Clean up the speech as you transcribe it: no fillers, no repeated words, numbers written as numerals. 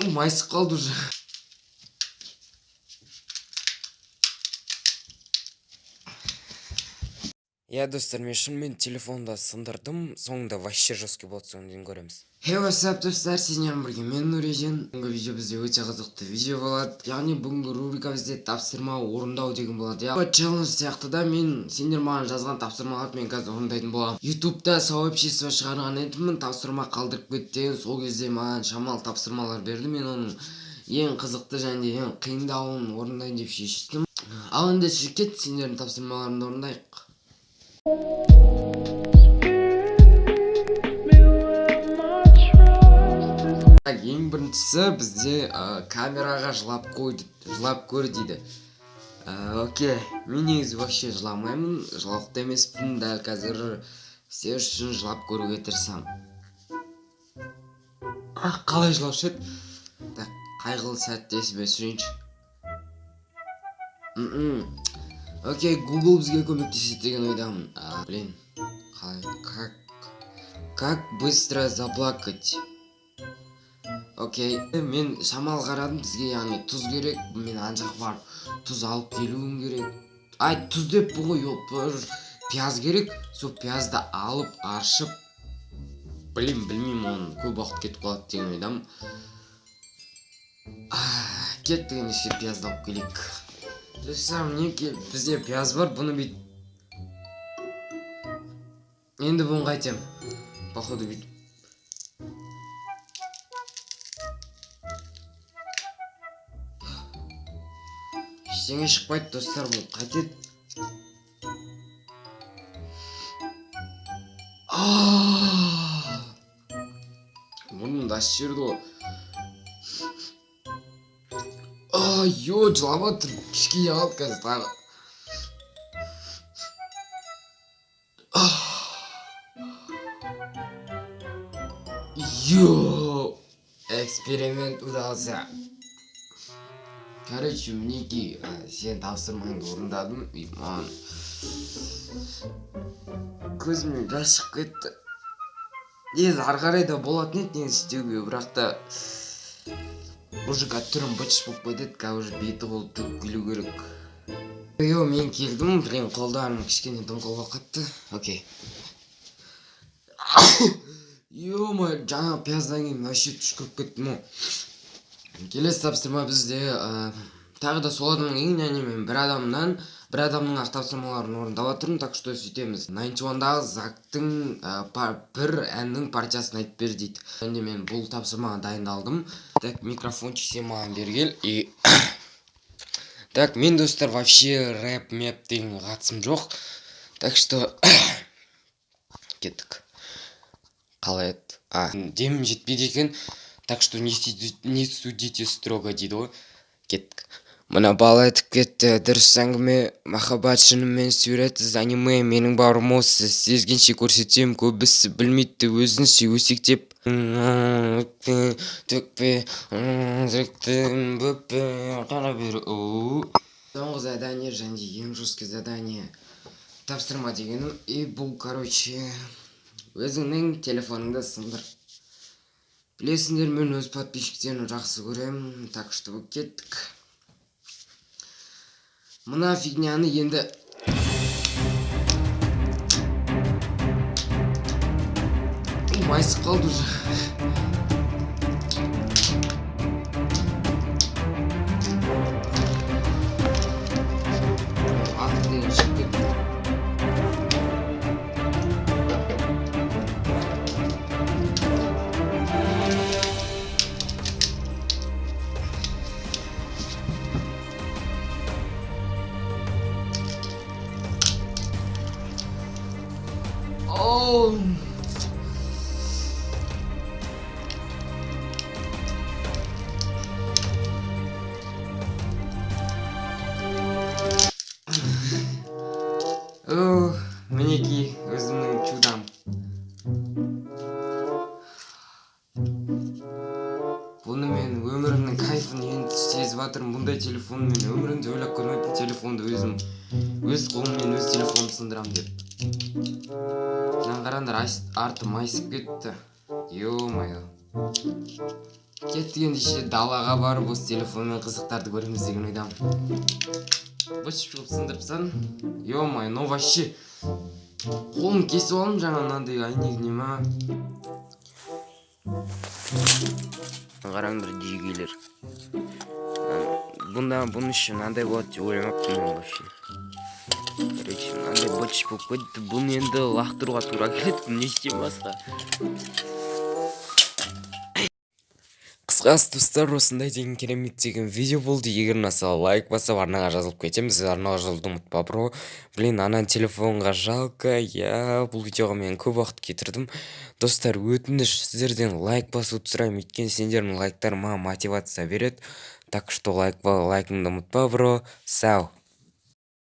Майысып қалды уже. Я достар, мен шынымен телефонда сындырдым, соңында вообще жесткий болады, соңынан көреміз. Hey, what's up, достар, сіздермен бірге мен Нұрежан. Бүгінгі видео бізде өте қызықты видео болады. Яғни бүгінгі рубрика бізде тапсырма орындау деген болады. Бұл челлендж сияқты да мен сендер маған жазған тапсырмаларды мен қазір орындайтын боламын. ютубта сообщество шығарған едім, тапсырма қалдырып кетті деген. Сол кезде маған шамалы тапсырмалар берді. Мен оның ең қызықты және ең қиындауын орындайын деп шештім. Ал енді кет, сендердің тапсырмаларыңды орындайық. Ең біріншісі бізде камераға жылап көр дейді. Окей, мен негізі вообще жыламаймын, жылауықты емеспін, дәл қазір сіздер үшін жылап көруге тырысамын. Қалай жылаушы еді? Қайғылы сәтті есіме түсірейінші. Окей, Google бізге көмектеседі деген ойдамын. Блин, как быстро заплакать? Окей, мен шамал қарадым, бізге яғни тұз керек. Мен анжақ бар, тұз алып келуім керек. Тұз деп бұғой, пияз керек. Сол пиязды алып, ашып, білмеймін, оны көп уақыт кетіп қалады деген ойдамын. Кет деген ешке пиязды алып келейік. Достар, мінеки бізде пияз бар, бұны бейт. Енді бұны қайтем. Походу бейт. Ештеңе шықпайды, достар, бұл қайтеді. Бұның да жерді ғой. Жылап атыр, кішкене алып қазір тағы. Эксперимент удался. Короче, мінеки, сен тапсырмаңды орындадым, маған көзімнен жас шығып кетті. Негізі ары қарай да болатын еді негізі істеуге, бірақ та уже түрім бытыш болып кетеді, қазір беті қолы төгіп келу керек. Мен келдім, блин, қолдарым кішкене дымқыл болып қатты. Окей. Жаңа пияздан кейін вообще түшкіріп кеттім ғой. Келесі тапсырма бізде тағы да сол адамның ең мен бір адамның ақ тапсырмаларын орындап отырмын, так что сөйтеміз. 91-дағы Зактың бір әннің партиясын айтып бер дейді. Енді мен бұл тапсырмаға дайындалдым. Так, микрофончик сен маған бергел. Так, мен достар вообще рэп-мэп деген қатысым жоқ. Так что кеттік. Қалай еді? Демім жетпейді екен. Так что не судите строго дейді ғой. Кеттік. Мына бала айтып кетті, дұрыс әңгіме, махаббат шынымен суретсіз аниме, менің бауырым осы, сезгенше көрсетем, көбісі білмейді, өзінше өсектеп. Төкпе, жүректен бөкпе, қара бері. Соңғы задание және ең жесткий задание. Тапсырма дегенім, бұл, короче, өзіңнің телефоныңды сындыр. Білесіңдер, мен өз подписчиктерін жақсы көрем, так что кеттік. Мына фигняны енді майысып қалды уже. Мінеки өзімнің чудам. Бұны мен өмірімнің кайфын енді сезіп жатырмын. Бұндай телефонмен өмірімде ойлап көрмеппін, телефонды өз қолыммен өз телефонымды сындырам деп. Жаң қараңдар, арты майысып кетті. Ё-майо. Кеттік ендеше далаға барып осы телефонмен қызықтарды көреміз деген ойдамын. Бычып шығып сындырыпсан. Ё-май, ну вообще. Қолын кесіп алым жаңа мынандай айнегіне ма. Қараңдар жегейлер. Бұның үшін мынандай болады деп ойламаппын мен вообще. Короче, мынандай бычып болып кетті. Бұны енді лақтыруға тура келеді. Не істеймін басқа? Қысқасы достар, осындай деген керемет деген видео болды. Егер ұнаса лайк басып арнаға жазылып кетеміз. Арнаға жазылуды ұмытпа, бро. Блин, ана телефонға жалко. Я, бұл видеоға мен көп уақыт кетірдім. Достар, өтініш сіздерден лайк басуды сұраймын. Өйткені сендердің лайктар маған мотивация береді. Так что лайкыңды ұмытпа, бро. Сау.